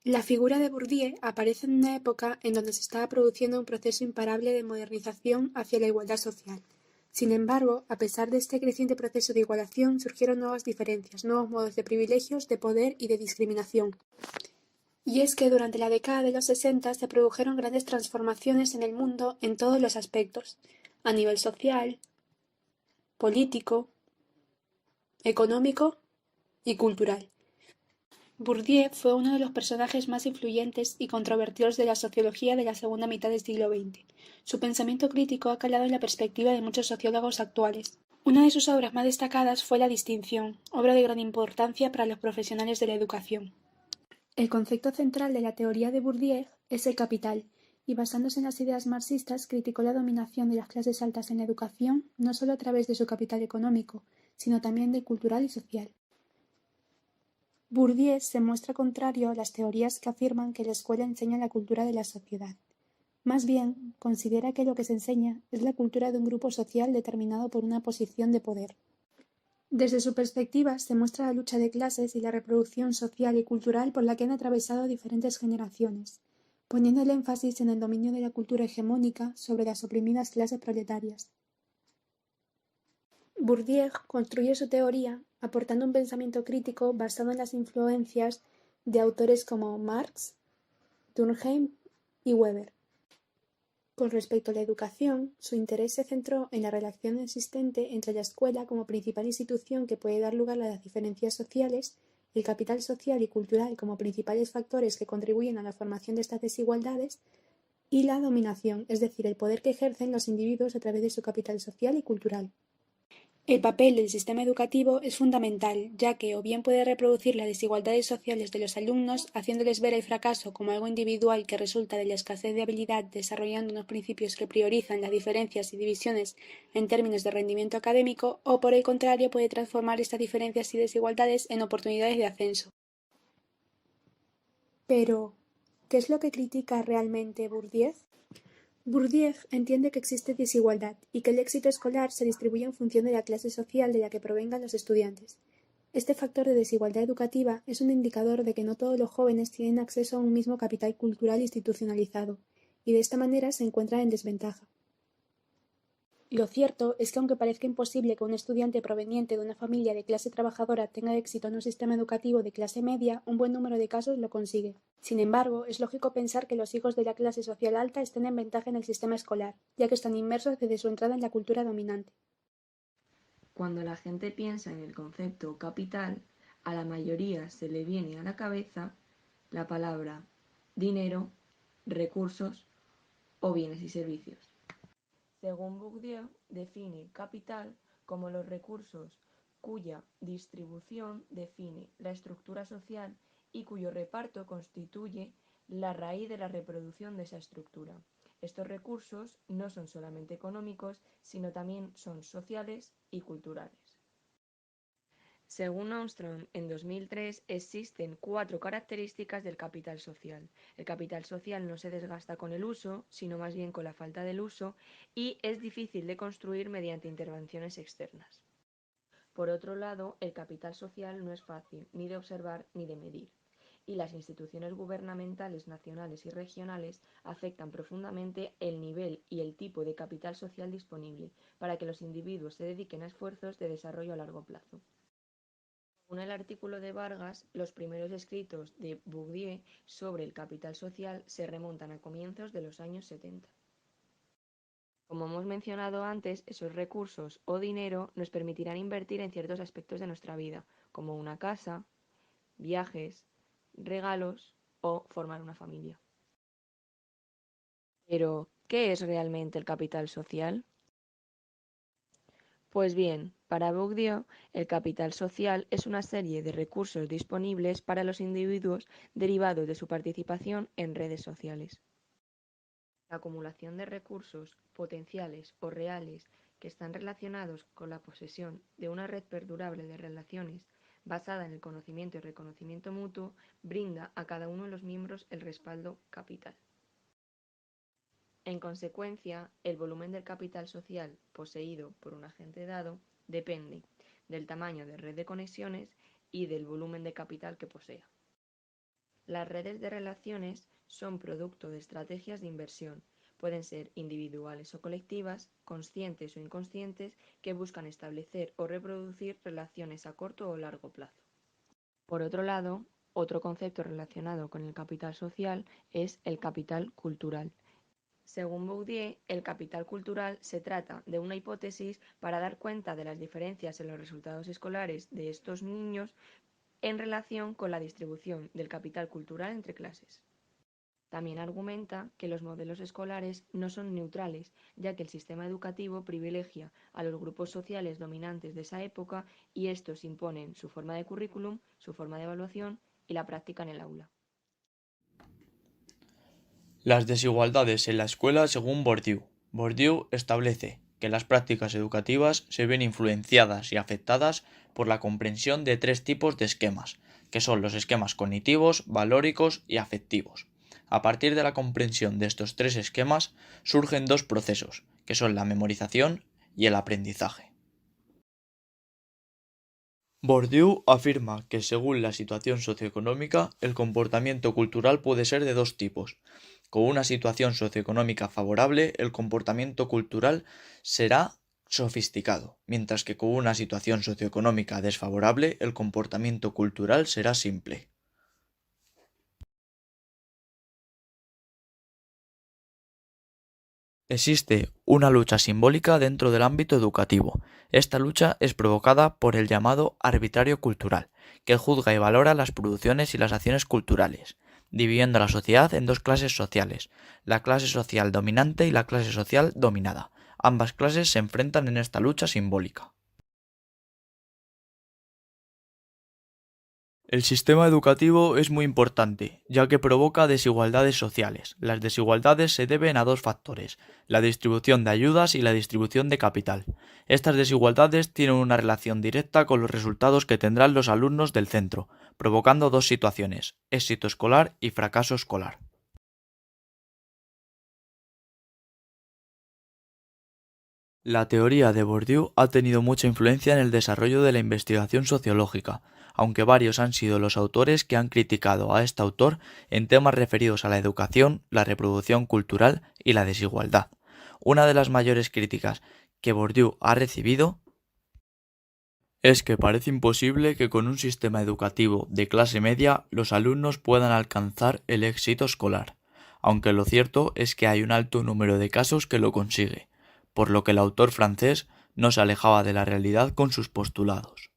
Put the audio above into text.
La figura de Bourdieu aparece en una época en donde se estaba produciendo un proceso imparable de modernización hacia la igualdad social. Sin embargo, a pesar de este creciente proceso de igualación, surgieron nuevas diferencias, nuevos modos de privilegios, de poder y de discriminación. Y es que durante la década de los 60 se produjeron grandes transformaciones en el mundo en todos los aspectos, a nivel social, político, económico y cultural. Bourdieu fue uno de los personajes más influyentes y controvertidos de la sociología de la segunda mitad del siglo XX. Su pensamiento crítico ha calado en la perspectiva de muchos sociólogos actuales. Una de sus obras más destacadas fue La Distinción, obra de gran importancia para los profesionales de la educación. El concepto central de la teoría de Bourdieu es el capital, y basándose en las ideas marxistas criticó la dominación de las clases altas en la educación no solo a través de su capital económico, sino también del cultural y social. Bourdieu se muestra contrario a las teorías que afirman que la escuela enseña la cultura de la sociedad. Más bien, considera que lo que se enseña es la cultura de un grupo social determinado por una posición de poder. Desde su perspectiva se muestra la lucha de clases y la reproducción social y cultural por la que han atravesado diferentes generaciones, poniendo el énfasis en el dominio de la cultura hegemónica sobre las oprimidas clases proletarias. Bourdieu construye su teoría aportando un pensamiento crítico basado en las influencias de autores como Marx, Durkheim y Weber. Con respecto a la educación, su interés se centró en la relación existente entre la escuela como principal institución que puede dar lugar a las diferencias sociales, el capital social y cultural como principales factores que contribuyen a la formación de estas desigualdades, y la dominación, es decir, el poder que ejercen los individuos a través de su capital social y cultural. El papel del sistema educativo es fundamental, ya que o bien puede reproducir las desigualdades sociales de los alumnos, haciéndoles ver el fracaso como algo individual que resulta de la escasez de habilidad, desarrollando unos principios que priorizan las diferencias y divisiones en términos de rendimiento académico, o por el contrario puede transformar estas diferencias y desigualdades en oportunidades de ascenso. Pero, ¿qué es lo que critica realmente Bourdieu? Bourdieu entiende que existe desigualdad y que el éxito escolar se distribuye en función de la clase social de la que provengan los estudiantes. Este factor de desigualdad educativa es un indicador de que no todos los jóvenes tienen acceso a un mismo capital cultural institucionalizado, y de esta manera se encuentran en desventaja. Lo cierto es que aunque parezca imposible que un estudiante proveniente de una familia de clase trabajadora tenga éxito en un sistema educativo de clase media, un buen número de casos lo consigue. Sin embargo, es lógico pensar que los hijos de la clase social alta estén en ventaja en el sistema escolar, ya que están inmersos desde su entrada en la cultura dominante. Cuando la gente piensa en el concepto capital, a la mayoría se le viene a la cabeza la palabra dinero, recursos o bienes y servicios. Según Bourdieu, define capital como los recursos cuya distribución define la estructura social y cuyo reparto constituye la raíz de la reproducción de esa estructura. Estos recursos no son solamente económicos, sino también son sociales y culturales. Según Armstrong, en 2003 existen 4 características del capital social. El capital social no se desgasta con el uso, sino más bien con la falta del uso, y es difícil de construir mediante intervenciones externas. Por otro lado, el capital social no es fácil ni de observar ni de medir, y las instituciones gubernamentales nacionales y regionales afectan profundamente el nivel y el tipo de capital social disponible para que los individuos se dediquen a esfuerzos de desarrollo a largo plazo. Según el artículo de Vargas, los primeros escritos de Bourdieu sobre el capital social se remontan a comienzos de los años 70. Como hemos mencionado antes, esos recursos o dinero nos permitirán invertir en ciertos aspectos de nuestra vida, como una casa, viajes, regalos o formar una familia. Pero, ¿qué es realmente el capital social? Pues bien, para Bourdieu, el capital social es una serie de recursos disponibles para los individuos derivados de su participación en redes sociales. La acumulación de recursos potenciales o reales que están relacionados con la posesión de una red perdurable de relaciones basada en el conocimiento y reconocimiento mutuo brinda a cada uno de los miembros el respaldo capital. En consecuencia, el volumen del capital social poseído por un agente dado depende del tamaño de red de conexiones y del volumen de capital que posea. Las redes de relaciones son producto de estrategias de inversión. Pueden ser individuales o colectivas, conscientes o inconscientes, que buscan establecer o reproducir relaciones a corto o largo plazo. Por otro lado, otro concepto relacionado con el capital social es el capital cultural. Según Bourdieu, el capital cultural se trata de una hipótesis para dar cuenta de las diferencias en los resultados escolares de estos niños en relación con la distribución del capital cultural entre clases. También argumenta que los modelos escolares no son neutrales, ya que el sistema educativo privilegia a los grupos sociales dominantes de esa época y estos imponen su forma de currículum, su forma de evaluación y la práctica en el aula. Las desigualdades en la escuela según Bourdieu. Bourdieu establece que las prácticas educativas se ven influenciadas y afectadas por la comprensión de tres tipos de esquemas, que son los esquemas cognitivos, valóricos y afectivos. A partir de la comprensión de estos tres esquemas surgen dos procesos, que son la memorización y el aprendizaje. Bourdieu afirma que según la situación socioeconómica, el comportamiento cultural puede ser de dos tipos. Con una situación socioeconómica favorable, el comportamiento cultural será sofisticado, mientras que con una situación socioeconómica desfavorable, el comportamiento cultural será simple. Existe una lucha simbólica dentro del ámbito educativo. Esta lucha es provocada por el llamado arbitrario cultural, que juzga y valora las producciones y las acciones culturales, dividiendo a la sociedad en dos clases sociales, la clase social dominante y la clase social dominada. Ambas clases se enfrentan en esta lucha simbólica. El sistema educativo es muy importante, ya que provoca desigualdades sociales. Las desigualdades se deben a dos factores, la distribución de ayudas y la distribución de capital. Estas desigualdades tienen una relación directa con los resultados que tendrán los alumnos del centro, provocando dos situaciones, éxito escolar y fracaso escolar. La teoría de Bourdieu ha tenido mucha influencia en el desarrollo de la investigación sociológica, aunque varios han sido los autores que han criticado a este autor en temas referidos a la educación, la reproducción cultural y la desigualdad. Una de las mayores críticas que Bourdieu ha recibido es que parece imposible que con un sistema educativo de clase media los alumnos puedan alcanzar el éxito escolar, aunque lo cierto es que hay un alto número de casos que lo consigue, por lo que el autor francés no se alejaba de la realidad con sus postulados.